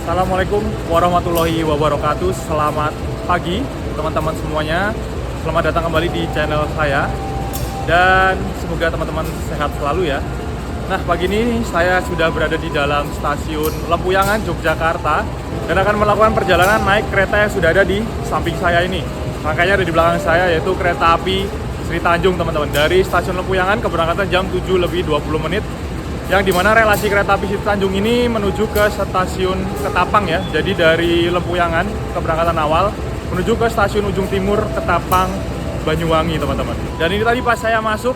Assalamualaikum warahmatullahi wabarakatuh. Selamat pagi teman-teman semuanya. Selamat datang kembali di channel saya. Dan semoga teman-teman sehat selalu ya. Nah, pagi ini saya sudah berada di dalam stasiun Lempuyangan, Yogyakarta, dan akan melakukan perjalanan naik kereta yang sudah ada di samping saya ini. Rangkaiannya ada di belakang saya, yaitu kereta api Sri Tanjung, teman-teman. Dari stasiun Lempuyangan keberangkatan jam 7:20 yang dimana relasi kereta api Sri Tanjung ini menuju ke stasiun Ketapang ya. Jadi dari Lempuyangan keberangkatan awal menuju ke stasiun ujung timur Ketapang, Banyuwangi, teman-teman. Dan ini tadi pas saya masuk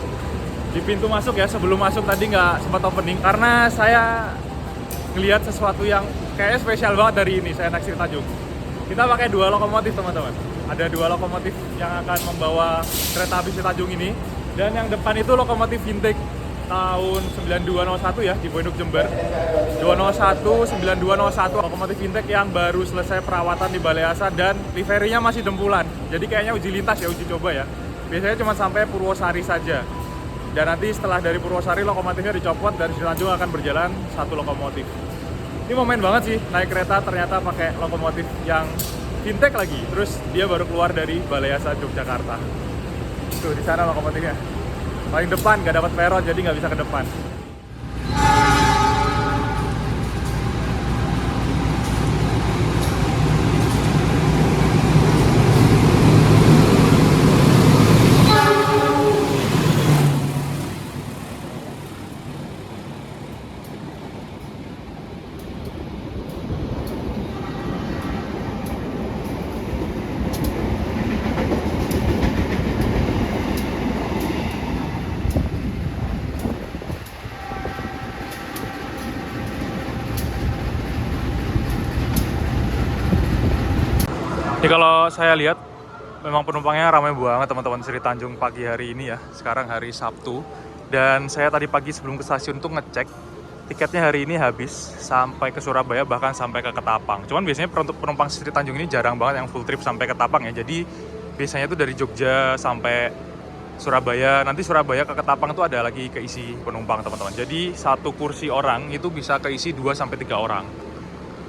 di pintu masuk ya, sebelum masuk tadi nggak sempat opening karena saya ngelihat sesuatu yang kayaknya spesial banget dari ini saya naik Sri Tanjung. Kita pakai dua lokomotif, teman-teman. Ada dua lokomotif yang akan membawa kereta api Sri Tanjung ini, dan yang depan itu lokomotif vintage tahun 9201 ya, di Pondok Jember. 9201 lokomotif vintage yang baru selesai perawatan di Balai Asa dan liverinya masih dempulan. Jadi kayaknya uji lintas ya, uji coba ya. Biasanya cuma sampai Purwosari saja. Dan nanti setelah dari Purwosari lokomotifnya dicopot dan Sri Tanjung akan berjalan satu lokomotif. Ini momen banget sih, naik kereta ternyata pakai lokomotif yang vintage lagi. Terus dia baru keluar dari Balai Asa Yogyakarta. Tuh di sana lokomotifnya. Paling depan, nggak dapat peron, jadi nggak bisa ke depan. Ini kalau saya lihat memang penumpangnya ramai banget, teman-teman, Sri Tanjung pagi hari ini ya. Sekarang hari Sabtu, dan saya tadi pagi sebelum ke stasiun tuh ngecek tiketnya hari ini habis sampai ke Surabaya, bahkan sampai ke Ketapang. Cuman biasanya penumpang Sri Tanjung ini jarang banget yang full trip sampai Ketapang ya. Jadi biasanya tuh dari Jogja sampai Surabaya, nanti Surabaya ke Ketapang tuh ada lagi keisi penumpang, teman-teman. Jadi satu kursi orang itu bisa keisi 2-3 orang.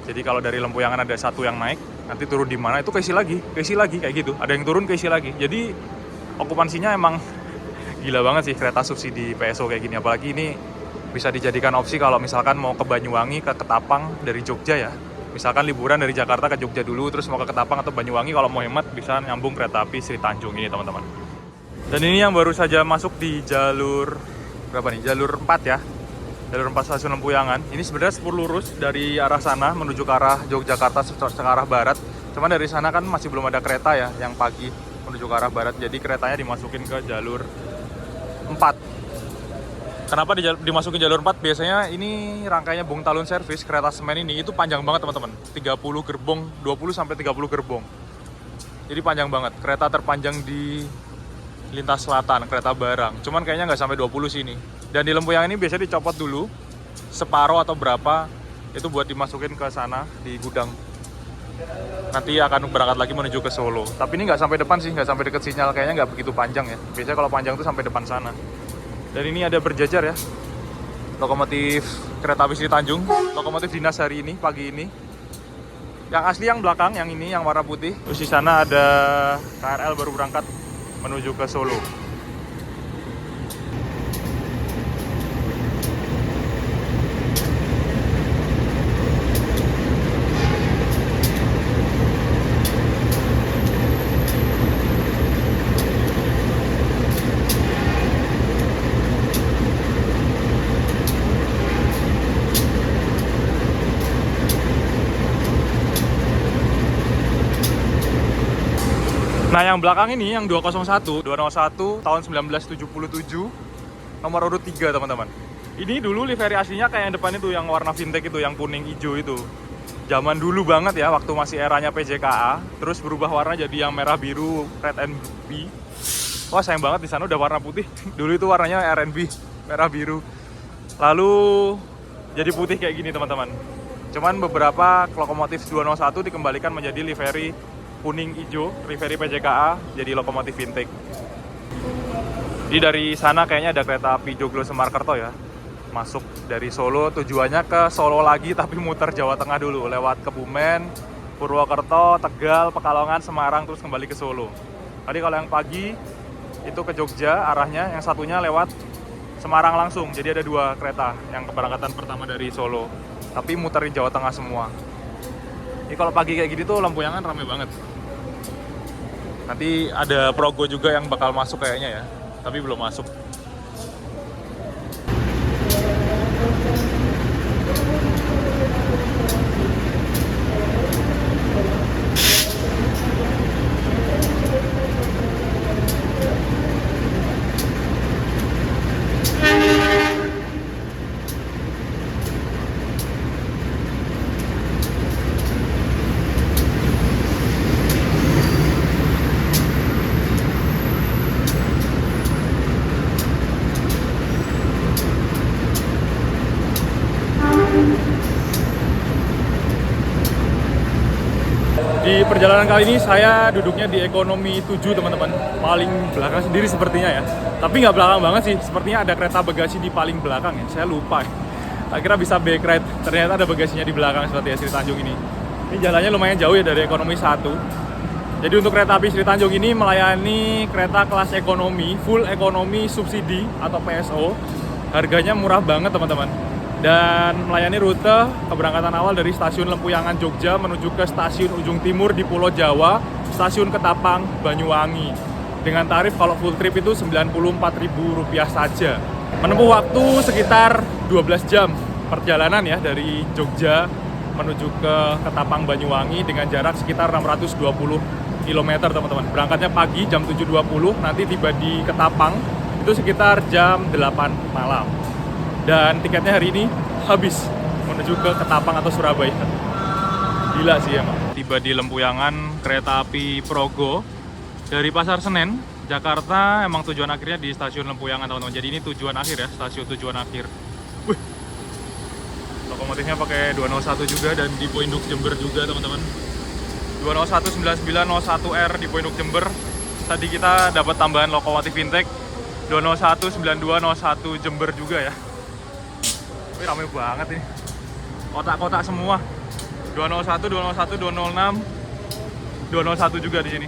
Jadi kalau dari Lempuyangan ada satu yang naik, nanti turun di mana itu keisi lagi kayak gitu. Ada yang turun keisi lagi. Jadi okupansinya emang gila banget sih kereta subsidi PSO kayak gini. Apalagi ini bisa dijadikan opsi kalau misalkan mau ke Banyuwangi, ke Ketapang dari Jogja ya. Misalkan liburan dari Jakarta ke Jogja dulu, terus mau ke Ketapang atau Banyuwangi, kalau mau hemat bisa nyambung kereta api Sri Tanjung ini, teman-teman. Dan ini yang baru saja masuk di jalur berapa nih? Jalur 4 ya. Jalur 4 stasiun Lempuyangan. Ini sebenarnya 10 lurus dari arah sana menuju ke arah Yogyakarta ke arah barat. Cuman dari sana kan masih belum ada kereta ya yang pagi menuju ke arah barat. Jadi keretanya dimasukin ke jalur 4. Kenapa dimasukin jalur 4? Biasanya ini rangkaiannya Bung Talun Service, kereta semen ini itu panjang banget, teman-teman. 30 gerbong, 20-30 gerbong. Jadi panjang banget. Kereta terpanjang di lintas selatan, kereta barang. Cuman kayaknya nggak sampai 20 sini. Dan di Lempuyangan ini biasanya dicopot dulu separuh atau berapa, itu buat dimasukin ke sana di gudang. Nanti akan berangkat lagi menuju ke Solo. Tapi ini nggak sampai depan sih, nggak sampai deket sinyal, kayaknya nggak begitu panjang ya. Biasanya kalau panjang tuh sampai depan sana. Dan ini ada berjajar ya, lokomotif kereta api Sri Tanjung, lokomotif dinas hari ini, pagi ini. Yang asli yang belakang, yang ini, yang warna putih. Terus di sana ada KRL baru berangkat menuju ke Solo. Nah, yang belakang ini, yang 201 tahun 1977, nomor urut 3, teman-teman. Ini dulu livery aslinya kayak yang depan itu, yang warna vintage itu, yang kuning hijau itu. Zaman dulu banget ya, waktu masih eranya PJKA, terus berubah warna jadi yang merah biru, red and B. Wah, sayang banget di sana udah warna putih. Dulu itu warnanya RNB, merah biru. Lalu jadi putih kayak gini, teman-teman. Cuman beberapa lokomotif 201 dikembalikan menjadi livery kuning hijau, livery PJKA, jadi lokomotif vintage. Jadi dari sana kayaknya ada kereta api Joglo Semarkerto ya. masuk dari Solo, tujuannya ke Solo lagi tapi muter Jawa Tengah dulu, lewat Kebumen, Purwokerto, Tegal, Pekalongan, Semarang, terus kembali ke Solo. Tadi kalau yang pagi itu ke Jogja arahnya, yang satunya lewat Semarang langsung. Jadi ada 2 kereta, yang keberangkatan pertama dari Solo, tapi muterin Jawa Tengah semua. Ini kalau pagi kayak gini tuh Lempuyangan rame banget. Nanti ada Progo juga yang bakal masuk kayaknya ya, tapi belum masuk. Di perjalanan kali ini saya duduknya di ekonomi 7 teman-teman, paling belakang sendiri sepertinya ya. Tapi nggak belakang banget sih, sepertinya ada kereta bagasi di paling belakang ya, saya lupa. Akhirnya bisa back ride, ternyata ada bagasinya di belakang seperti ya Sri Tanjung ini. Ini jalannya lumayan jauh ya dari ekonomi 1. Jadi untuk kereta api Sri Tanjung ini melayani kereta kelas ekonomi, full ekonomi subsidi atau PSO. Harganya murah banget teman-teman. Dan melayani rute keberangkatan awal dari stasiun Lempuyangan Jogja menuju ke stasiun ujung timur di Pulau Jawa, stasiun Ketapang, Banyuwangi. Dengan tarif kalau full trip itu Rp94.000 saja. Menempuh waktu sekitar 12 jam perjalanan ya dari Jogja menuju ke Ketapang, Banyuwangi dengan jarak sekitar 620 km teman-teman. Berangkatnya pagi jam 7.20, nanti tiba di Ketapang itu sekitar jam 8 malam. Dan tiketnya hari ini habis menuju ke Ketapang atau Surabaya. Gila sih emang. Tiba di Lempuyangan kereta api Progo dari Pasar Senen, Jakarta. Emang tujuan akhirnya di stasiun Lempuyangan teman-teman. Jadi ini tujuan akhir ya, stasiun tujuan akhir. Wih, lokomotifnya pakai 201 juga dan di Induk Jember juga teman-teman. 201-9901R di Induk Jember. Tadi kita dapat tambahan lokomotif intake 201-9201 Jember juga ya. Wih, rame banget ini. Kotak-kotak semua. 201, 201, 206, 201 juga di sini.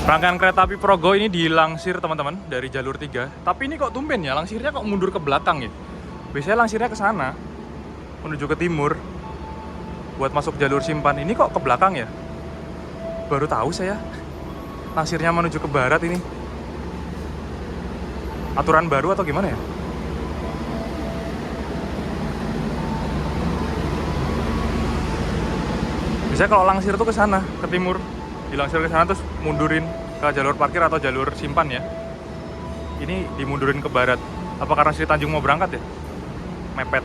Rangkaian kereta api Progo ini dilangsir teman-teman dari jalur 3. Tapi ini kok tumben ya, langsirnya kok mundur ke belakang ya. Biasanya langsirnya ke sana, menuju ke timur, buat masuk jalur simpan. Ini kok ke belakang ya? Baru tahu saya. Langsirnya menuju ke barat ini. Aturan baru atau gimana ya? Biasanya kalau langsir tuh ke sana, ke timur. Dilangsir ke sana terus mundurin ke jalur parkir atau jalur simpan ya. Ini dimundurin ke barat. Apa karena Sri Tanjung mau berangkat ya? Mepet.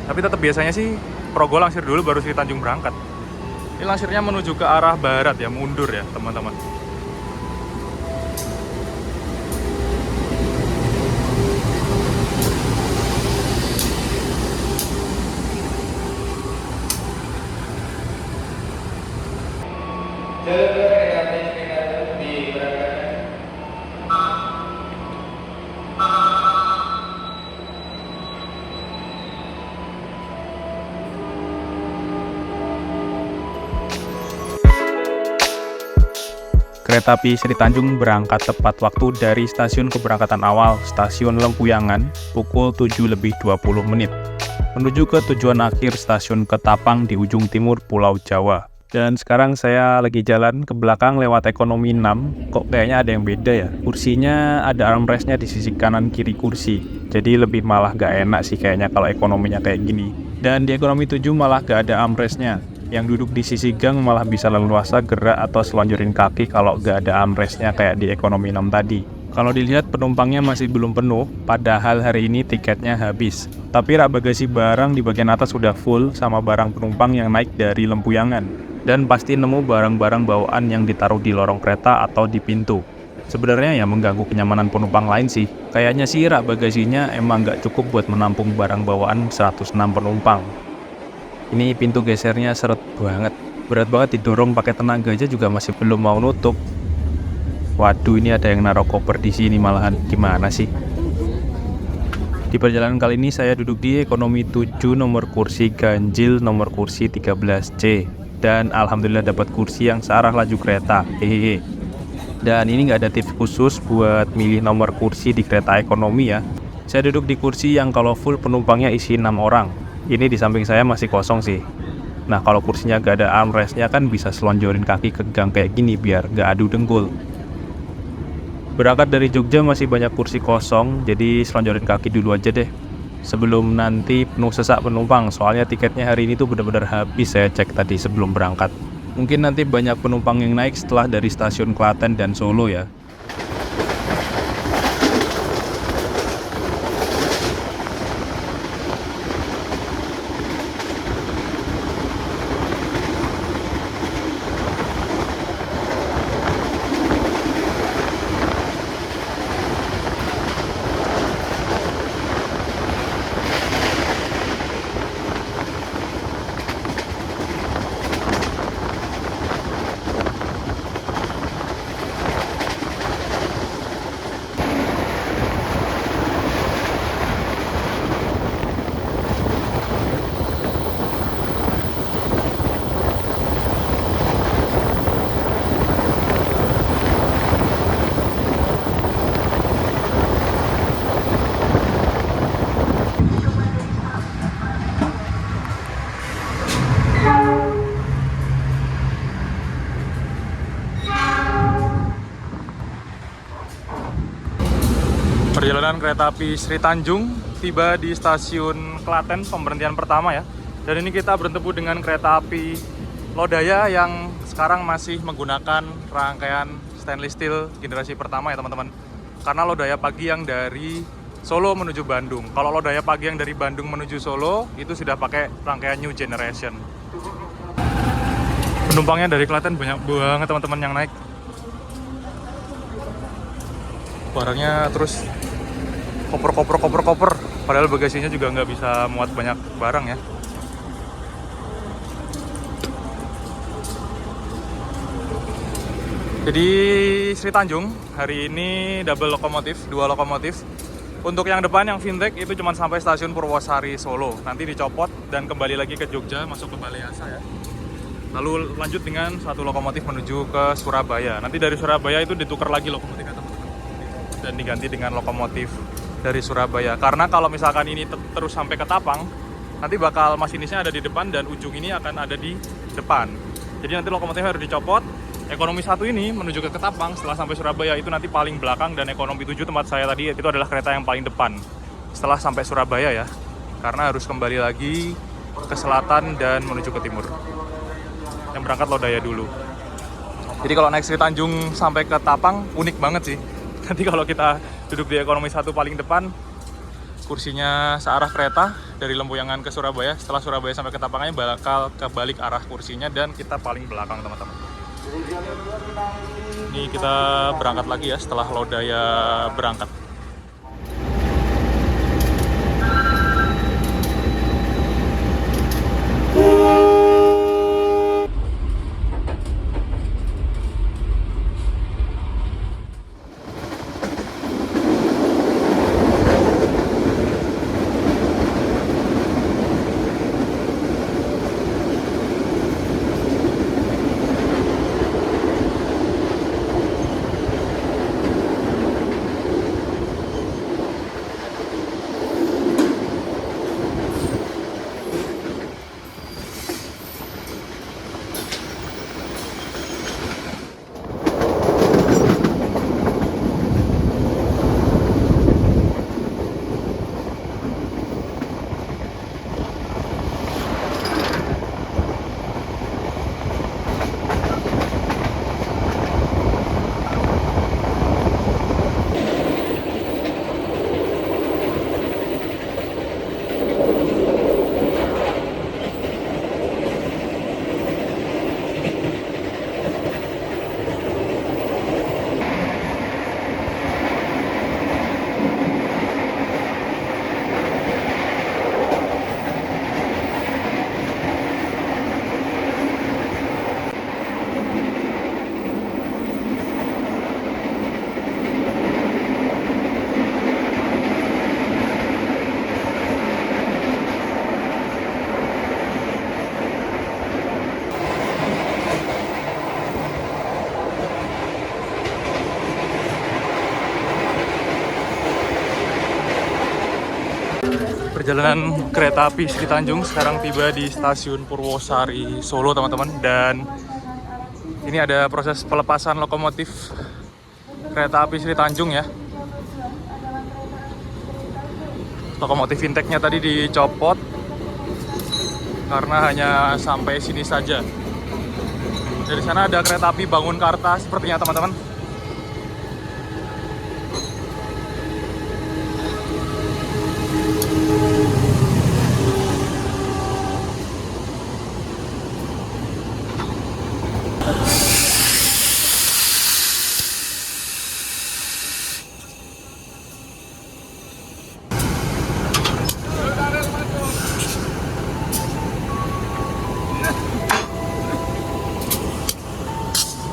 Tapi tetap biasanya sih Progo langsir dulu baru Sri Tanjung berangkat. Ini langsirnya menuju ke arah barat ya, mundur ya teman-teman. Kereta api Sri Tanjung berangkat tepat waktu dari stasiun keberangkatan awal, stasiun Lempuyangan, pukul 7:20 menuju ke tujuan akhir stasiun Ketapang di ujung timur Pulau Jawa. Dan sekarang saya lagi jalan ke belakang lewat ekonomi 6, kok kayaknya ada yang beda ya. Kursinya ada armrestnya di sisi kanan kiri kursi, jadi lebih malah gak enak sih kayaknya kalau ekonominya kayak gini. Dan di ekonomi 7 malah gak ada armrestnya. Yang duduk di sisi gang malah bisa leluasa gerak atau selonjorin kaki kalau gak ada armrestnya kayak di ekonomi 6 tadi. Kalau dilihat penumpangnya masih belum penuh, padahal hari ini tiketnya habis. Tapi rak bagasi barang di bagian atas sudah full sama barang penumpang yang naik dari Lempuyangan. Dan pasti nemu barang-barang bawaan yang ditaruh di lorong kereta atau di pintu. Sebenarnya ya mengganggu kenyamanan penumpang lain sih. Kayaknya sih rak bagasinya emang nggak cukup buat menampung barang bawaan 106 penumpang. Ini pintu gesernya seret banget. Berat banget didorong pakai tenaga aja juga masih belum mau nutup. Waduh, ini ada yang naruh koper di sini malahan. Gimana sih? Di perjalanan kali ini saya duduk di ekonomi 7 nomor kursi ganjil nomor kursi 13C. Dan alhamdulillah dapat kursi yang searah laju kereta. Hehehe. Dan ini nggak ada tips khusus buat milih nomor kursi di kereta ekonomi ya. Saya duduk di kursi yang kalau full penumpangnya isi 6 orang. Ini di samping saya masih kosong sih. Nah kalau kursinya nggak ada armrestnya kan bisa selonjorin kaki ke gang kayak gini biar nggak adu dengkul. Berangkat dari Jogja masih banyak kursi kosong, jadi selonjorin kaki dulu aja deh. Sebelum nanti penuh sesak penumpang, soalnya tiketnya hari ini tuh benar-benar habis saya cek tadi sebelum berangkat. Mungkin nanti banyak penumpang yang naik setelah dari stasiun Klaten dan Solo ya. Perjalanan kereta api Sri Tanjung tiba di stasiun Klaten, pemberhentian pertama ya. Dan ini kita bertemu dengan kereta api Lodaya yang sekarang masih menggunakan rangkaian stainless steel generasi pertama ya teman-teman. Karena Lodaya pagi yang dari Solo menuju Bandung. Kalau Lodaya pagi yang dari Bandung menuju Solo itu sudah pakai rangkaian new generation. Penumpangnya dari Klaten banyak banget teman-teman yang naik. Barangnya terus koper, padahal bagasinya juga nggak bisa muat banyak barang ya. Jadi Sri Tanjung hari ini double lokomotif, 2 lokomotif. Untuk yang depan yang Fintech itu cuma sampai stasiun Purwosari Solo, nanti dicopot dan kembali lagi ke Jogja masuk ke Balai Asa ya. Lalu lanjut dengan 1 lokomotif menuju ke Surabaya. Nanti dari Surabaya itu ditukar lagi lokomotifnya teman-teman dan diganti dengan lokomotif dari Surabaya. Karena kalau misalkan ini terus sampai ke Tapang, nanti bakal masinisnya ada di depan dan ujung ini akan ada di depan. Jadi nanti lokomotifnya harus dicopot. Ekonomi 1 ini menuju ke Ketapang setelah sampai Surabaya itu nanti paling belakang, dan ekonomi 7 tempat saya tadi itu adalah kereta yang paling depan setelah sampai Surabaya ya. Karena harus kembali lagi ke selatan dan menuju ke timur. Yang berangkat Lodaya dulu. Jadi kalau naik Sri Tanjung sampai ke Tapang unik banget sih. Nanti kalau kita duduk di ekonomi 1 paling depan, kursinya searah kereta dari Lempuyangan ke Surabaya. Setelah Surabaya sampai ke Tapangnya bakal kebalik arah kursinya dan kita paling belakang teman-teman. Ini kita berangkat lagi ya setelah Lodaya berangkat. Perjalanan kereta api Sri Tanjung sekarang tiba di stasiun Purwosari Solo teman-teman, dan ini ada proses pelepasan lokomotif kereta api Sri Tanjung ya. Lokomotif intake-nya tadi dicopot karena hanya sampai sini saja. Dari sana ada kereta api Bangunkarta sepertinya teman-teman.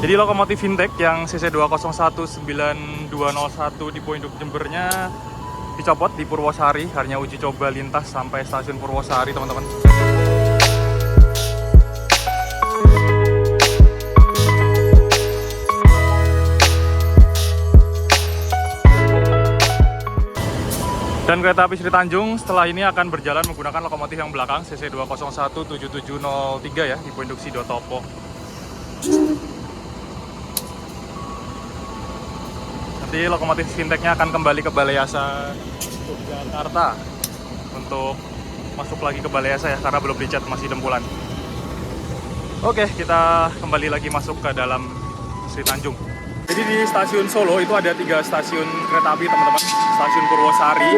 Jadi lokomotif intake yang CC 2019201 di Poinduk Jembernya dicopot di Purwosari, hanya uji coba lintas sampai stasiun Purwosari teman-teman. Dan kereta api Sri Tanjung setelah ini akan berjalan menggunakan lokomotif yang belakang CC 2017703 ya di Poinduk Sidotopo. Nanti lokomotif intake-nya akan kembali ke Balai Asa Yogyakarta untuk masuk lagi ke Balai Asa ya, karena belum dicat, masih dempulan. Oke, kita kembali lagi masuk ke dalam Sri Tanjung. Jadi di stasiun Solo itu ada 3 stasiun kereta api teman-teman. Stasiun Purwosari,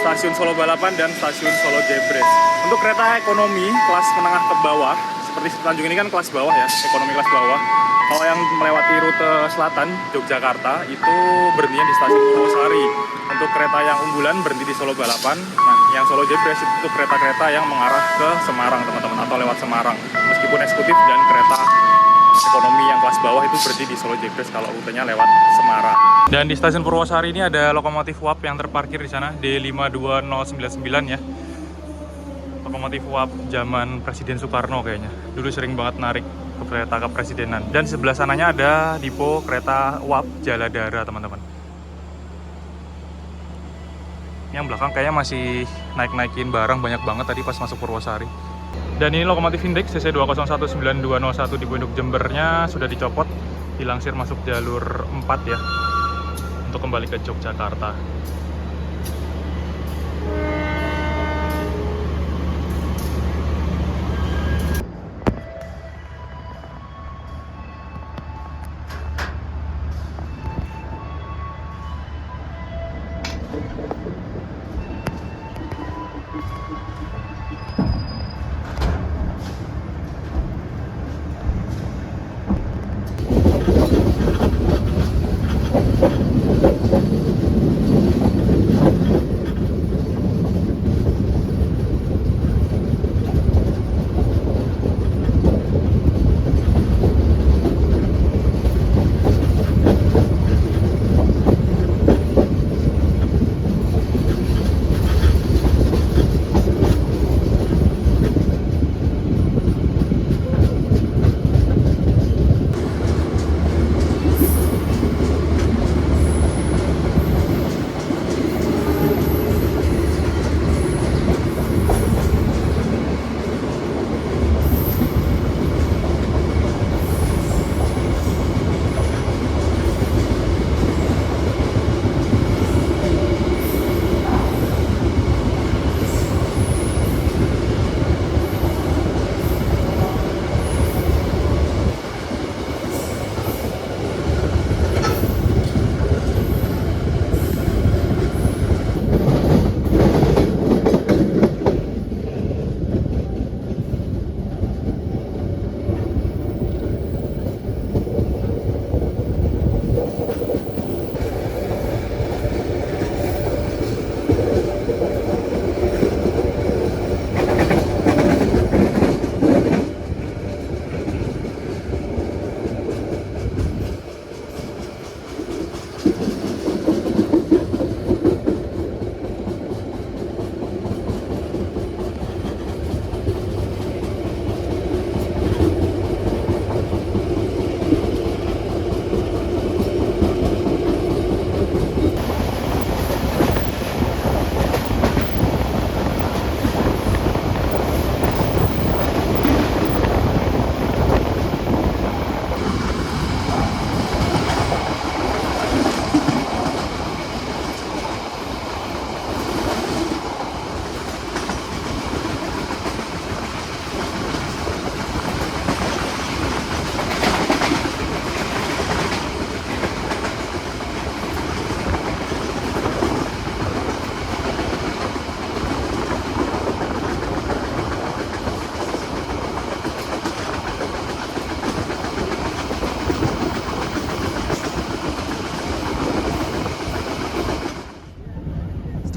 stasiun Solo Balapan, dan stasiun Solo Jebres. Untuk kereta ekonomi kelas menengah ke bawah, seperti Sri Tanjung ini kan kelas bawah ya, ekonomi kelas bawah. Kalau yang melewati rute selatan Yogyakarta itu berhentinya di stasiun Purwosari. Untuk kereta yang unggulan berhenti di Solo Balapan. Nah, yang Solo Jebres itu kereta-kereta yang mengarah ke Semarang teman-teman, atau lewat Semarang. Meskipun eksekutif, dan kereta ekonomi yang kelas bawah itu berhenti di Solo Jebres kalau rutenya lewat Semarang. Dan di stasiun Purwosari ini ada lokomotif uap yang terparkir di sana, D52099 ya. Lokomotif uap zaman Presiden Soekarno kayaknya. Dulu sering banget narik ke kereta kepresidenan. Dan di sebelah sananya ada depo kereta uap Jaladara teman-teman. Yang belakang kayaknya masih naik-naikin barang banyak banget tadi pas masuk Purwosari. Dan ini lokomotif intake CC 2019201 di Poinduk Jembernya sudah dicopot, dilangsir masuk jalur 4 ya, untuk kembali ke Yogyakarta.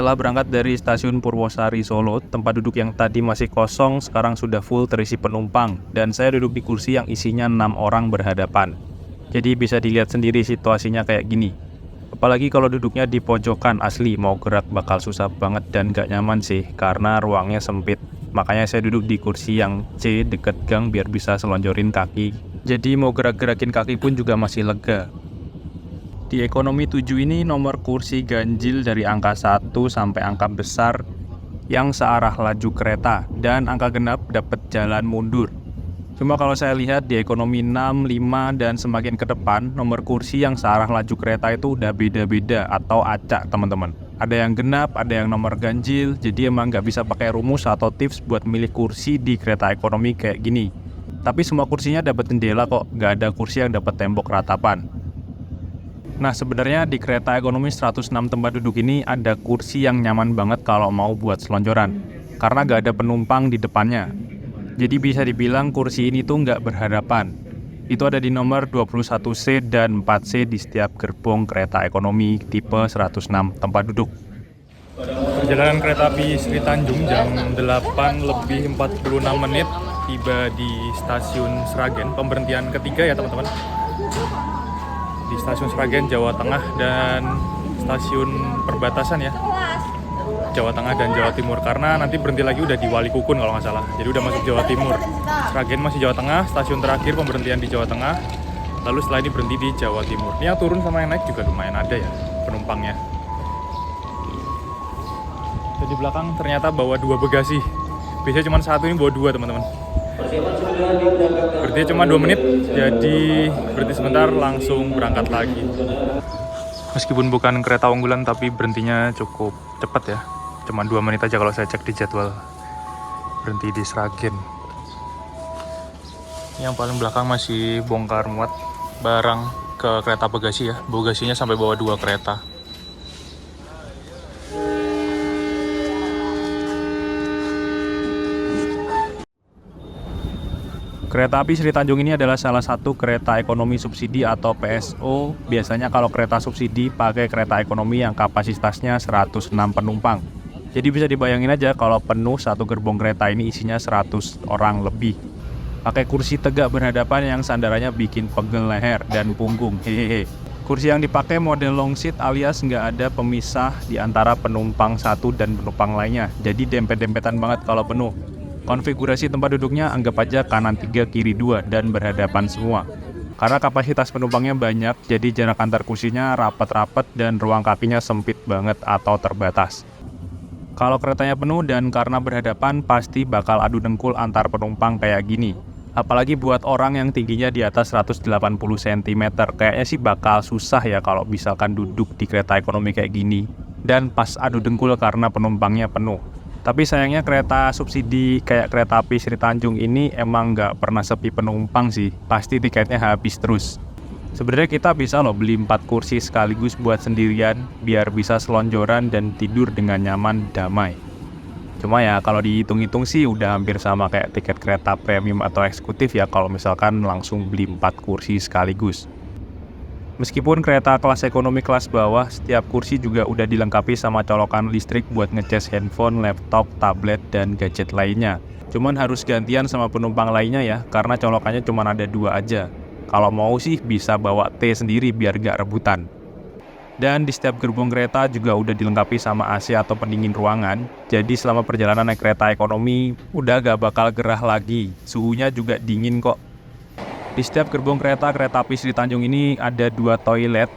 Setelah berangkat dari stasiun Purwosari Solo, tempat duduk yang tadi masih kosong sekarang sudah full terisi penumpang, dan saya duduk di kursi yang isinya 6 orang berhadapan. Jadi bisa dilihat sendiri situasinya kayak gini. Apalagi kalau duduknya di pojokan, asli mau gerak bakal susah banget dan gak nyaman sih karena ruangnya sempit. Makanya saya duduk di kursi yang C deket gang biar bisa selonjorin kaki. Jadi mau gerak-gerakin kaki pun juga masih lega. Di ekonomi 7 ini nomor kursi ganjil dari angka 1 sampai angka besar yang searah laju kereta, dan angka genap dapat jalan mundur. Cuma kalau saya lihat di ekonomi 6, 5, dan semakin ke depan, nomor kursi yang searah laju kereta itu udah beda-beda atau acak teman-teman. Ada yang genap, ada yang nomor ganjil, jadi emang nggak bisa pakai rumus atau tips buat milih kursi di kereta ekonomi kayak gini. Tapi semua kursinya dapat jendela kok, nggak ada kursi yang dapat tembok ratapan. Nah, sebenarnya di kereta ekonomi 106 tempat duduk ini ada kursi yang nyaman banget kalau mau buat selonjoran, karena nggak ada penumpang di depannya. Jadi bisa dibilang kursi ini tuh nggak berhadapan. Itu ada di nomor 21C dan 4C di setiap gerbong kereta ekonomi tipe 106 tempat duduk. Perjalanan kereta api Sri Tanjung jam 8:46 tiba di stasiun Sragen, pemberhentian ketiga ya teman-teman. Di stasiun Sragen, Jawa Tengah, dan stasiun perbatasan ya, Jawa Tengah dan Jawa Timur, karena nanti berhenti lagi udah di Walikukun kalau nggak salah, jadi udah masuk Jawa Timur. Sragen masih Jawa Tengah, stasiun terakhir pemberhentian di Jawa Tengah, lalu setelah ini berhenti di Jawa Timur. Ini yang turun sama yang naik juga lumayan ada ya penumpangnya. Dan di belakang ternyata bawa 2 bagasi, biasanya cuma 1, ini bawa 2 teman-teman. Berarti cuma 2 menit, jadi berhenti sebentar langsung berangkat lagi. Meskipun bukan kereta unggulan tapi berhentinya cukup cepat ya. Cuma 2 menit aja kalau saya cek di jadwal. Berhenti di Sragen. Yang paling belakang masih bongkar muat barang ke kereta bagasi ya. Bagasinya sampai bawa 2 kereta. Kereta api Sri Tanjung ini adalah salah satu kereta ekonomi subsidi atau PSO. Biasanya kalau kereta subsidi pakai kereta ekonomi yang kapasitasnya 106 penumpang. Jadi bisa dibayangin aja kalau penuh satu gerbong kereta ini isinya 100 orang lebih. Pakai kursi tegak berhadapan yang sandarannya bikin pegel leher dan punggung. Hehehe. Kursi yang dipakai model long seat alias nggak ada pemisah di antara penumpang satu dan penumpang lainnya. Jadi dempet-dempetan banget kalau penuh. Konfigurasi tempat duduknya anggap aja kanan 3, kiri 2, dan berhadapan semua. Karena kapasitas penumpangnya banyak, jadi jarak antar kursinya rapat-rapat dan ruang kakinya sempit banget atau terbatas. Kalau keretanya penuh dan karena berhadapan, pasti bakal adu dengkul antar penumpang kayak gini. Apalagi buat orang yang tingginya di atas 180 cm, kayaknya sih bakal susah ya kalau misalkan duduk di kereta ekonomi kayak gini. Dan pas adu dengkul karena penumpangnya penuh. Tapi sayangnya kereta subsidi kayak kereta api Sri Tanjung ini emang nggak pernah sepi penumpang sih. Pasti tiketnya habis terus. Sebenarnya kita bisa loh beli 4 kursi sekaligus buat sendirian, biar bisa selonjoran dan tidur dengan nyaman damai. Cuma ya kalau dihitung-hitung sih udah hampir sama kayak tiket kereta premium atau eksekutif ya kalau misalkan langsung beli 4 kursi sekaligus. Meskipun kereta kelas ekonomi kelas bawah, setiap kursi juga udah dilengkapi sama colokan listrik buat ngecas handphone, laptop, tablet, dan gadget lainnya. Cuman harus gantian sama penumpang lainnya ya, karena colokannya cuma ada 2 aja. Kalau mau sih bisa bawa T sendiri biar gak rebutan. Dan di setiap gerbong kereta juga udah dilengkapi sama AC atau pendingin ruangan, jadi selama perjalanan naik kereta ekonomi, udah gak bakal gerah lagi. Suhunya juga dingin kok. Di setiap gerbong kereta api Sri Tanjung ini ada 2 toilet.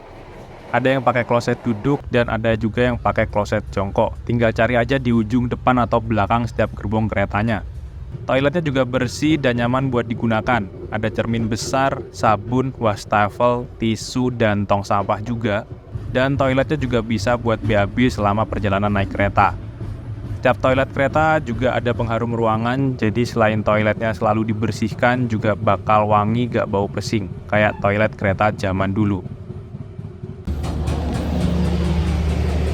Ada yang pakai kloset duduk dan ada juga yang pakai kloset jongkok. Tinggal cari aja di ujung depan atau belakang setiap gerbong keretanya. Toiletnya juga bersih dan nyaman buat digunakan. Ada cermin besar, sabun, wastafel, tisu, dan tong sampah juga. Dan toiletnya juga bisa buat BAB selama perjalanan naik kereta. Setiap toilet kereta juga ada pengharum ruangan, jadi selain toiletnya selalu dibersihkan, juga bakal wangi gak bau pesing, kayak toilet kereta zaman dulu.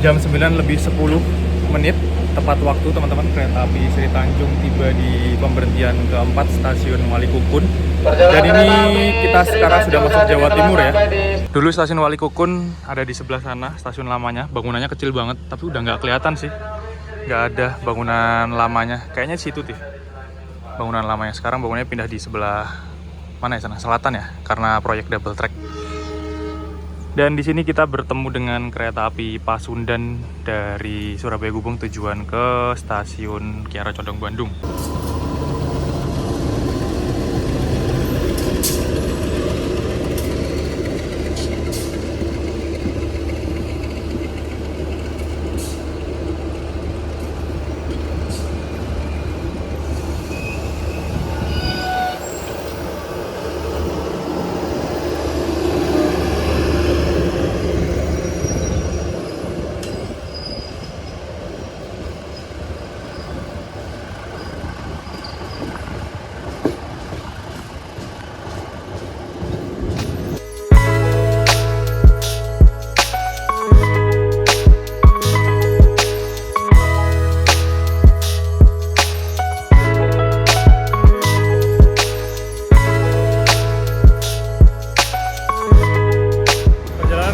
Jam 9:10, tepat waktu teman-teman, kereta api Sri Tanjung tiba di pemberhentian keempat stasiun Walikukun. Dan ini kita sekarang sudah masuk Jawa Timur ya. Dulu stasiun Wali Kukun ada di sebelah sana, stasiun lamanya. Bangunannya kecil banget, tapi udah nggak kelihatan sih. Nggak ada bangunan lamanya. Kayaknya di situ tuh bangunan lamanya. Sekarang bangunannya pindah di sebelah mana ya sana? Selatan ya, karena proyek double track. Dan di sini kita bertemu dengan kereta api Pasundan dari Surabaya Gubeng tujuan ke stasiun Kiara Condong Bandung.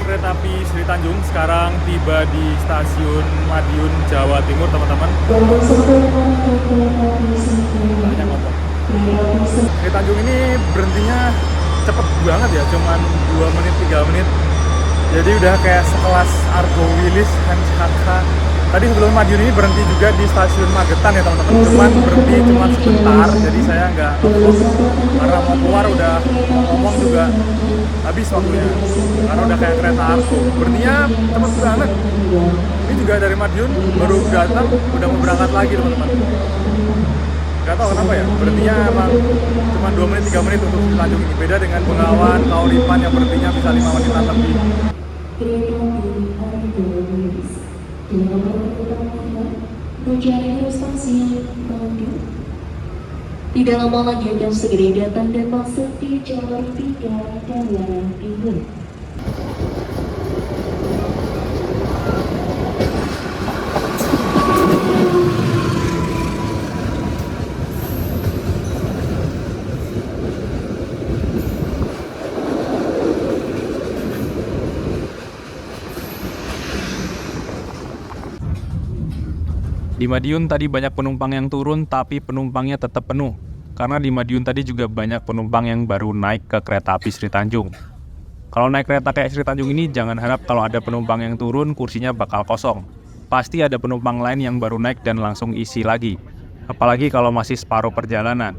Kereta api Sri Tanjung sekarang tiba di stasiun Madiun, Jawa Timur, teman-teman. Sri Tanjung ini berhentinya cepet banget ya, cuman 2 menit, 3 menit. Jadi udah kayak sekelas Argo Wilis, Hans Hatta. Tadi sebelum Madiun ini berhenti juga di stasiun Magetan ya teman-teman. Cuman berhenti cuma sebentar, jadi saya nggak nge-vlog karena mau keluar udah ngomong juga habis waktunya. Karena udah kayak kereta Argo. Berhentinya cepet banget. Ini juga dari Madiun baru datang, udah mau berangkat lagi teman-teman. Gak tau kenapa ya, berhentinya emang cuma 2 menit, 3 menit untuk Tanjung ini. Beda dengan Bengawan, Kaulipan yang berhentinya bisa 5 menitan lebih. Tidak lama lagi akan segera datang dan masuk di jalur 3 Daerah Timur. Di Madiun tadi banyak penumpang yang turun, tapi penumpangnya tetap penuh. Karena di Madiun tadi juga banyak penumpang yang baru naik ke kereta api Sri Tanjung. Kalau naik kereta kayak Sri Tanjung ini, jangan harap kalau ada penumpang yang turun, kursinya bakal kosong. Pasti ada penumpang lain yang baru naik dan langsung isi lagi. Apalagi kalau masih separuh perjalanan.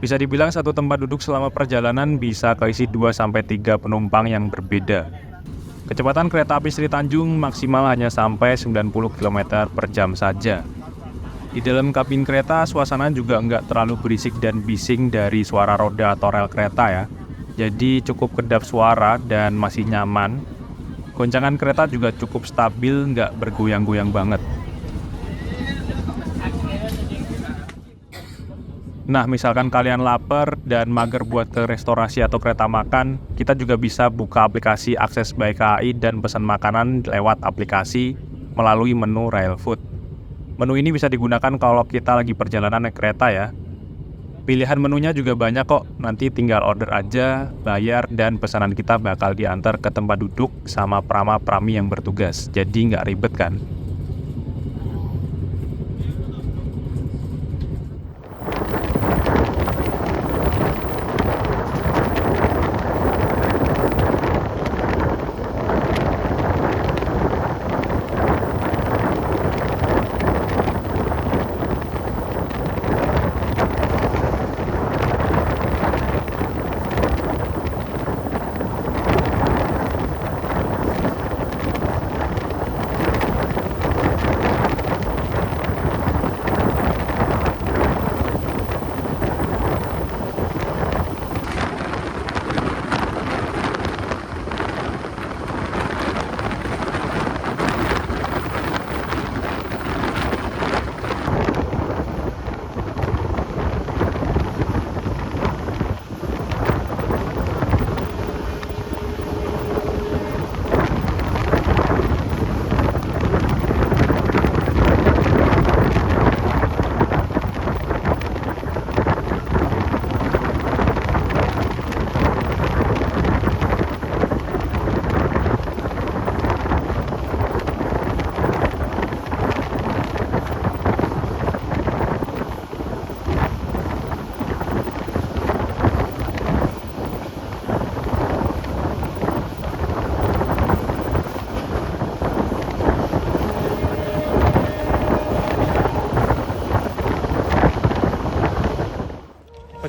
Bisa dibilang satu tempat duduk selama perjalanan bisa keisi 2-3 penumpang yang berbeda. Kecepatan kereta api Sri Tanjung maksimal hanya sampai 90 km per jam saja. Di dalam kabin kereta, suasana juga nggak terlalu berisik dan bising dari suara roda atau rel kereta ya. Jadi cukup kedap suara dan masih nyaman. Goncangan kereta juga cukup stabil, nggak bergoyang-goyang banget. Nah, misalkan kalian lapar dan mager buat ke restorasi atau kereta makan, kita juga bisa buka aplikasi Akses by KAI dan pesan makanan lewat aplikasi melalui menu Rail Food. Menu ini bisa digunakan kalau kita lagi perjalanan naik kereta ya. Pilihan menunya juga banyak kok, nanti tinggal order aja, bayar, dan pesanan kita bakal diantar ke tempat duduk sama prama-prami yang bertugas, jadi nggak ribet kan?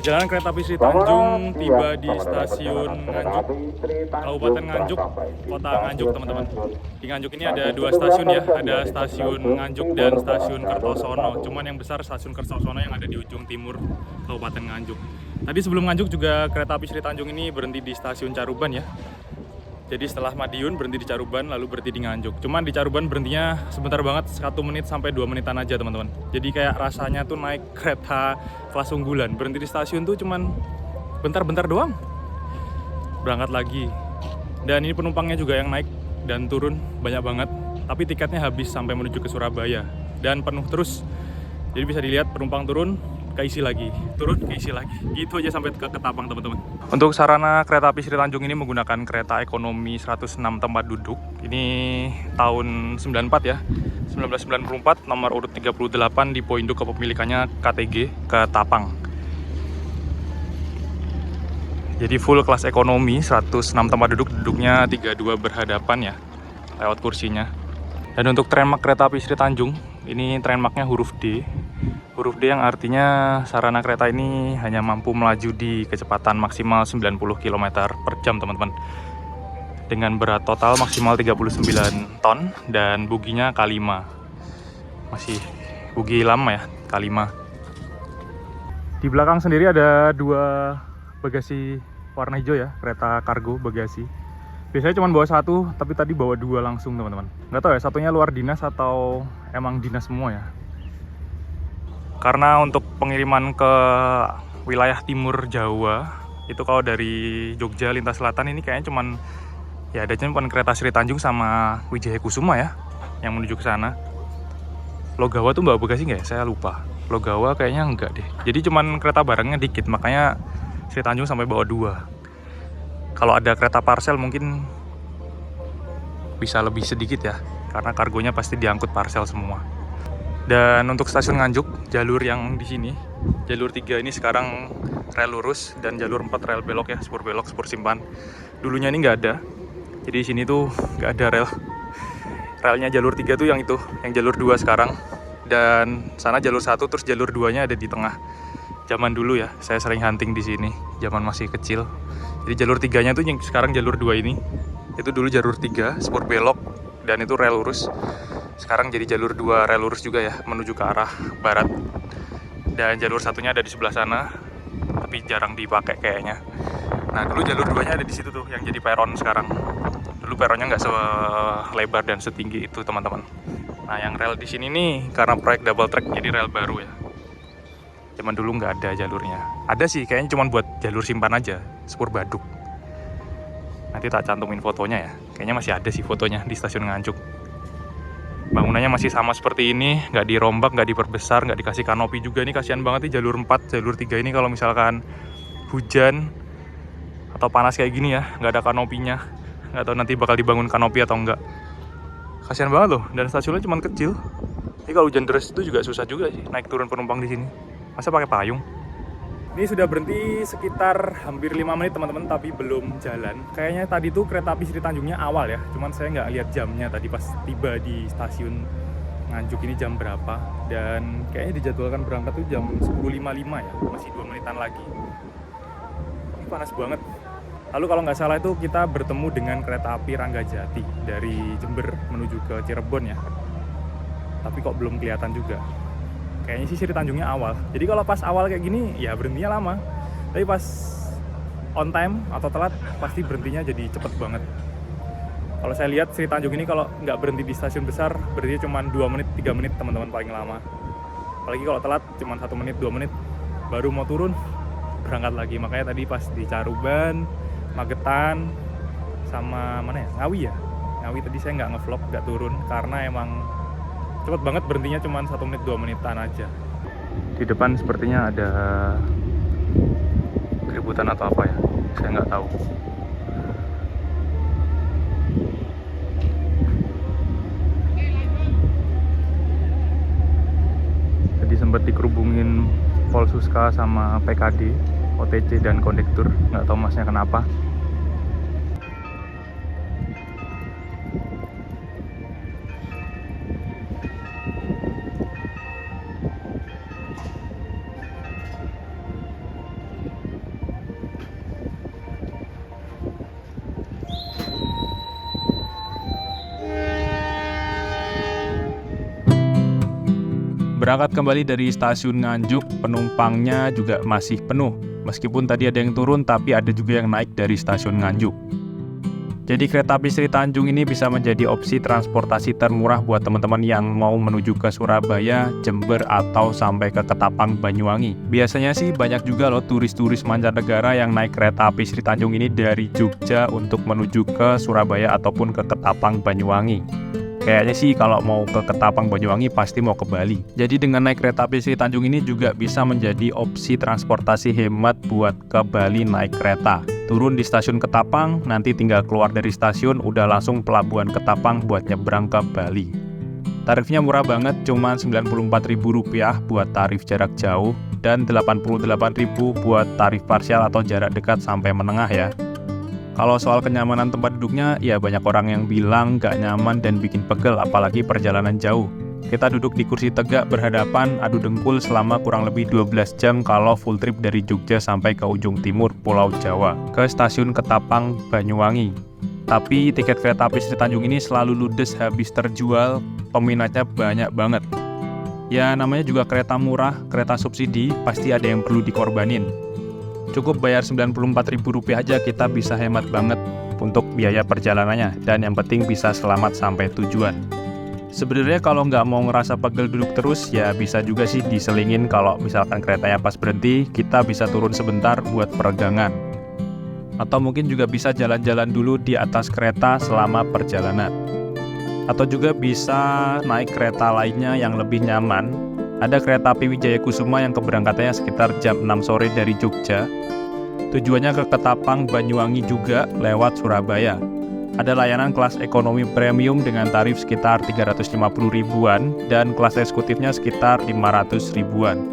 Perjalanan kereta api Sri Tanjung tiba di stasiun Nganjuk, Kabupaten Nganjuk, Kota Nganjuk, teman-teman. Di Nganjuk ini ada 2 stasiun ya, ada stasiun Nganjuk dan stasiun Kertosono. Cuman yang besar stasiun Kertosono yang ada di ujung timur Kabupaten Nganjuk. Tadi sebelum Nganjuk juga kereta api Sri Tanjung ini berhenti di stasiun Caruban ya. Jadi setelah Madiun berhenti di Caruban lalu berhenti di Nganjuk. Cuman di Caruban berhentinya sebentar banget, 1 menit sampai 2 menitan aja teman-teman. Jadi kayak rasanya tuh naik kereta kelas unggulan. Berhenti di stasiun tuh cuman bentar-bentar doang. Berangkat lagi. Dan ini penumpangnya juga yang naik dan turun banyak banget. Tapi tiketnya habis sampai menuju ke Surabaya dan penuh terus. Jadi bisa dilihat penumpang turun, keisi lagi, turun, keisi lagi. Gitu aja sampai ke Ketapang teman-teman. Untuk sarana kereta api Sri Tanjung ini menggunakan kereta ekonomi 106 tempat duduk. Ini tahun 94 ya. 1994 nomor urut 38 di Poinduk kepemilikannya KTG Ketapang. Jadi full kelas ekonomi 106 tempat duduk, duduknya 32 berhadapan ya lewat kursinya. Dan untuk trainmark kereta api Sri Tanjung, ini trainmarknya huruf D. Huruf D yang artinya sarana kereta ini hanya mampu melaju di kecepatan maksimal 90 km per jam teman-teman. Dengan berat total maksimal 39 ton dan buginya K5. Masih bugi lama ya, K5. Di belakang sendiri ada 2 bagasi warna hijau ya, kereta kargo bagasi. Biasanya cuma bawa 1, tapi tadi bawa 2 langsung teman-teman. Nggak tahu ya, satunya luar dinas atau emang dinas semua ya. Karena untuk pengiriman ke wilayah timur Jawa, itu kalau dari Jogja lintas selatan ini kayaknya cuman ya ada cuma kereta Sri Tanjung sama Wijaya Kusuma ya yang menuju ke sana. Logawa tuh bawa bagasi nggak ya? Saya lupa. Logawa kayaknya enggak deh. Jadi cuman kereta barangnya dikit, makanya Sri Tanjung sampai bawa 2. Kalau ada kereta parcel mungkin bisa lebih sedikit ya, karena kargonya pasti diangkut parcel semua. Dan untuk stasiun Nganjuk, jalur yang di sini, jalur 3 ini sekarang rel lurus dan jalur 4 rel belok ya, spur belok, spur simpan. Dulunya ini nggak ada, jadi di sini tuh nggak ada rel. Relnya jalur 3 tuh yang itu, yang jalur 2 sekarang. Dan sana jalur 1, terus jalur 2-nya ada di tengah. Zaman dulu ya, saya sering hunting di sini, zaman masih kecil. Jadi jalur 3-nya tuh yang sekarang jalur 2 ini. Itu dulu jalur 3, spur belok, dan itu rel lurus. Sekarang jadi jalur 2 rel lurus juga ya, menuju ke arah barat. Dan jalur 1-nya ada di sebelah sana, tapi jarang dipakai kayaknya. Nah dulu jalur 2-nya ada di situ tuh, yang jadi peron sekarang. Dulu peronnya nggak selebar dan setinggi itu teman-teman. Nah yang rel di sini nih, karena proyek double track jadi rel baru ya. Zaman dulu nggak ada jalurnya. Ada sih, kayaknya cuma buat jalur simpan aja, spur baduk. Nanti tak cantumin fotonya ya. Kayaknya masih ada sih fotonya di stasiun Nganjuk. Bangunannya masih sama seperti ini, nggak dirombak, nggak diperbesar, nggak dikasih kanopi juga. Ini kasihan banget nih jalur 4, jalur 3 ini kalau misalkan hujan atau panas kayak gini ya, nggak ada kanopinya. Nggak tahu nanti bakal dibangun kanopi atau enggak. Kasihan banget loh, dan stasiunnya cuma kecil. Jadi kalau hujan deras itu juga susah juga sih naik turun penumpang di sini. Masa pakai payung? Ini sudah berhenti sekitar hampir 5 menit teman-teman, tapi belum jalan. Kayaknya tadi tuh kereta api Sri Tanjungnya awal ya, cuman saya nggak lihat jamnya tadi pas tiba di stasiun Nganjuk ini jam berapa. Dan kayaknya dijadwalkan berangkat tuh jam 10.55 ya, masih 2 menitan lagi. Ini panas banget. Lalu kalau nggak salah itu kita bertemu dengan kereta api Ranggajati dari Jember menuju ke Cirebon ya. Tapi kok belum kelihatan juga. Kayaknya sih Sri Tanjungnya awal. Jadi kalau pas awal kayak gini ya berhentinya lama. Tapi pas on time atau telat pasti berhentinya jadi cepet banget. Kalau saya lihat Sri Tanjung ini kalau nggak berhenti di stasiun besar berhenti cuma 2 menit, 3 menit teman-teman paling lama. Apalagi kalau telat cuma 1 menit, 2 menit baru mau turun berangkat lagi. Makanya tadi pas di Caruban, Magetan, sama mana ya? Ngawi ya? Ngawi tadi saya nggak ngevlog, nggak turun karena emang cepet banget berhentinya cuma 1 menit 2 menitan aja. Di depan sepertinya ada keributan atau apa ya, saya nggak tahu. Tadi sempat dikerubungin Polsuska sama PKD, OTC dan kondektur, nggak tahu masnya kenapa. Berangkat kembali dari stasiun Nganjuk, penumpangnya juga masih penuh. Meskipun tadi ada yang turun, tapi ada juga yang naik dari stasiun Nganjuk. Jadi kereta api Sri Tanjung ini bisa menjadi opsi transportasi termurah buat teman-teman yang mau menuju ke Surabaya, Jember, atau sampai ke Ketapang, Banyuwangi. Biasanya sih banyak juga loh turis-turis mancanegara yang naik kereta api Sri Tanjung ini dari Jogja untuk menuju ke Surabaya ataupun ke Ketapang, Banyuwangi. Kayaknya sih kalau mau ke Ketapang, Banyuwangi pasti mau ke Bali. Jadi dengan naik kereta api Sri Tanjung ini juga bisa menjadi opsi transportasi hemat buat ke Bali naik kereta. Turun di stasiun Ketapang, nanti tinggal keluar dari stasiun udah langsung pelabuhan Ketapang buat nyebrang ke Bali. Tarifnya murah banget, cuma Rp94.000 buat tarif jarak jauh dan Rp88.000 buat tarif parsial atau jarak dekat sampai menengah ya. Kalau soal kenyamanan tempat duduknya, ya banyak orang yang bilang gak nyaman dan bikin pegel apalagi perjalanan jauh. Kita duduk di kursi tegak berhadapan, adu dengkul selama kurang lebih 12 jam kalau full trip dari Jogja sampai ke ujung timur Pulau Jawa, ke stasiun Ketapang, Banyuwangi. Tapi tiket kereta api Sri Tanjung ini selalu ludes habis terjual, peminatnya banyak banget. Ya namanya juga kereta murah, kereta subsidi, pasti ada yang perlu dikorbanin. Cukup bayar Rp94.000 aja kita bisa hemat banget untuk biaya perjalanannya, dan yang penting bisa selamat sampai tujuan. Sebenarnya kalau nggak mau ngerasa pegel duduk terus, ya bisa juga sih diselingin kalau misalkan keretanya pas berhenti, kita bisa turun sebentar buat peregangan. Atau mungkin juga bisa jalan-jalan dulu di atas kereta selama perjalanan. Atau juga bisa naik kereta lainnya yang lebih nyaman. Ada kereta api Wijaya Kusuma yang keberangkatannya sekitar jam 6 sore dari Jogja. Tujuannya ke Ketapang, Banyuwangi juga lewat Surabaya. Ada layanan kelas ekonomi premium dengan tarif sekitar 350 ribuan dan kelas eksekutifnya sekitar 500 ribuan.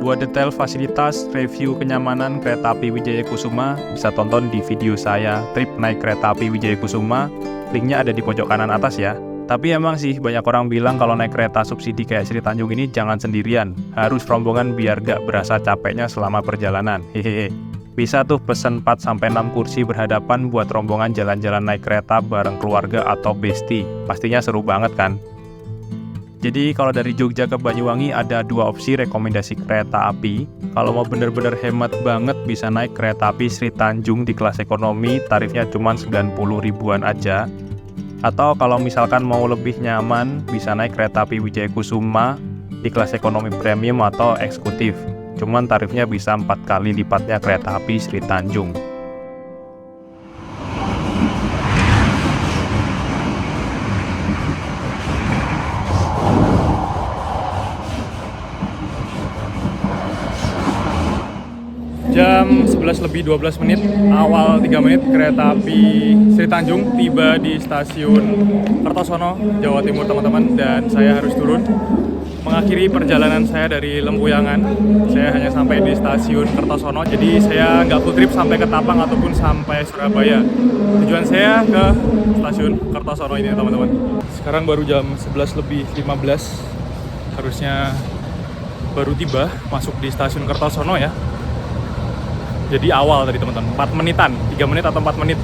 Buat detail fasilitas, review kenyamanan kereta api Wijaya Kusuma bisa tonton di video saya trip naik kereta api Wijaya Kusuma. Linknya ada di pojok kanan atas ya. Tapi emang sih banyak orang bilang kalau naik kereta subsidi kayak Sri Tanjung ini jangan sendirian, harus rombongan biar gak berasa capeknya selama perjalanan. Hehehe. Bisa tuh pesen 4-6 kursi berhadapan buat rombongan jalan-jalan naik kereta bareng keluarga atau bestie. Pastinya seru banget kan? Jadi kalau dari Jogja ke Banyuwangi ada dua opsi rekomendasi kereta api. Kalau mau bener-bener hemat banget bisa naik kereta api Sri Tanjung di kelas ekonomi, tarifnya cuma 90 ribuan aja. Atau kalau misalkan mau lebih nyaman, bisa naik kereta api Wijaya Kusuma di kelas ekonomi premium atau eksekutif. Cuman tarifnya bisa 4 kali lipatnya kereta api Sri Tanjung. Jam 11:12, awal 3 menit kereta api Sri Tanjung tiba di stasiun Kertosono, Jawa Timur teman-teman, dan saya harus turun. Mengakhiri perjalanan saya dari Lempuyangan, saya hanya sampai di stasiun Kertosono, jadi saya nggak full trip sampai Ketapang ataupun sampai Surabaya. Tujuan saya ke stasiun Kertosono ini teman-teman. Sekarang baru jam 11:15, harusnya baru tiba masuk di stasiun Kertosono ya. Jadi awal tadi teman-teman, 4 menitan, 3 menit atau 4 menit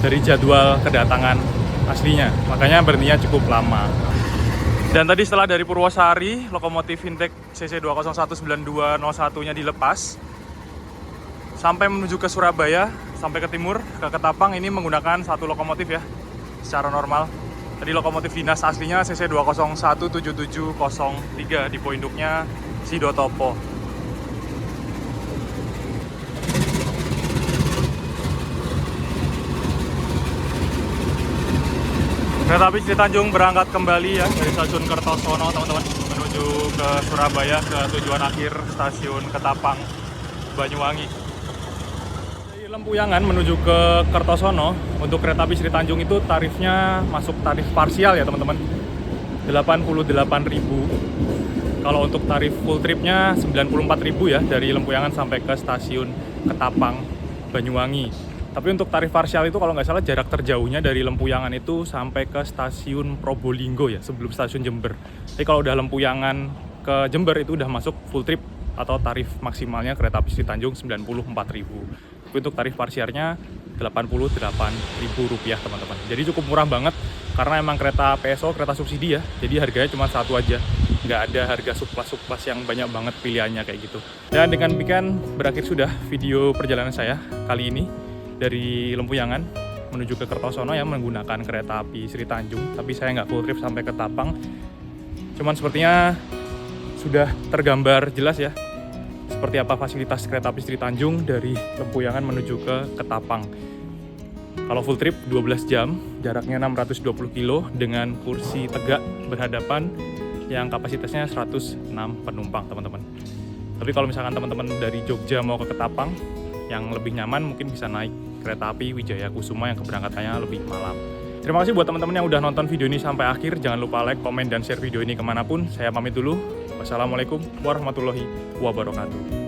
dari jadwal kedatangan aslinya, makanya berhentinya cukup lama. Dan tadi setelah dari Purwosari, lokomotif Vintek CC 2019201-nya dilepas sampai menuju ke Surabaya, sampai ke timur, ke Ketapang, ini menggunakan satu lokomotif ya, secara normal. Tadi lokomotif dinas aslinya CC 2017703, di induknya Sidotopo. Kereta api Sri Tanjung berangkat kembali ya dari stasiun Kertosono teman-teman, menuju ke Surabaya, ke tujuan akhir stasiun Ketapang, Banyuwangi. Dari Lempuyangan menuju ke Kertosono untuk kereta api Sri Tanjung itu tarifnya masuk tarif parsial ya teman-teman, 88.000. Kalau untuk tarif full tripnya 94.000 ya, dari Lempuyangan sampai ke stasiun Ketapang, Banyuwangi. Tapi untuk tarif parsial itu kalau nggak salah jarak terjauhnya dari Lempuyangan itu sampai ke stasiun Probolinggo ya, sebelum stasiun Jember. Jadi kalau udah Lempuyangan ke Jember itu udah masuk full trip atau tarif maksimalnya kereta api Sri Tanjung 94.000. Tapi untuk tarif parsialnya Rp88.000 teman-teman. Jadi cukup murah banget Karena emang kereta PSO, kereta subsidi ya, jadi harganya cuma satu aja. Nggak ada harga surplus yang banyak banget pilihannya kayak gitu. Dan dengan demikian berakhir sudah video perjalanan saya kali ini dari Lempuyangan menuju ke Kertosono yang menggunakan kereta api Sri Tanjung. Tapi saya nggak full trip sampai ke Tapang. Cuman sepertinya sudah tergambar jelas ya seperti apa fasilitas kereta api Sri Tanjung dari Lempuyangan menuju ke Ketapang. Kalau full trip 12 jam, jaraknya 620 kilo dengan kursi tegak berhadapan yang kapasitasnya 106 penumpang teman-teman. Tapi kalau misalkan teman-teman dari Jogja mau ke Ketapang, yang lebih nyaman mungkin bisa naik kereta api Wijaya Kusuma yang keberangkatannya lebih malam. Terima kasih buat teman-teman yang udah nonton video ini sampai akhir. Jangan lupa like, komen, dan share video ini kemanapun. Saya pamit dulu. Wassalamualaikum warahmatullahi wabarakatuh.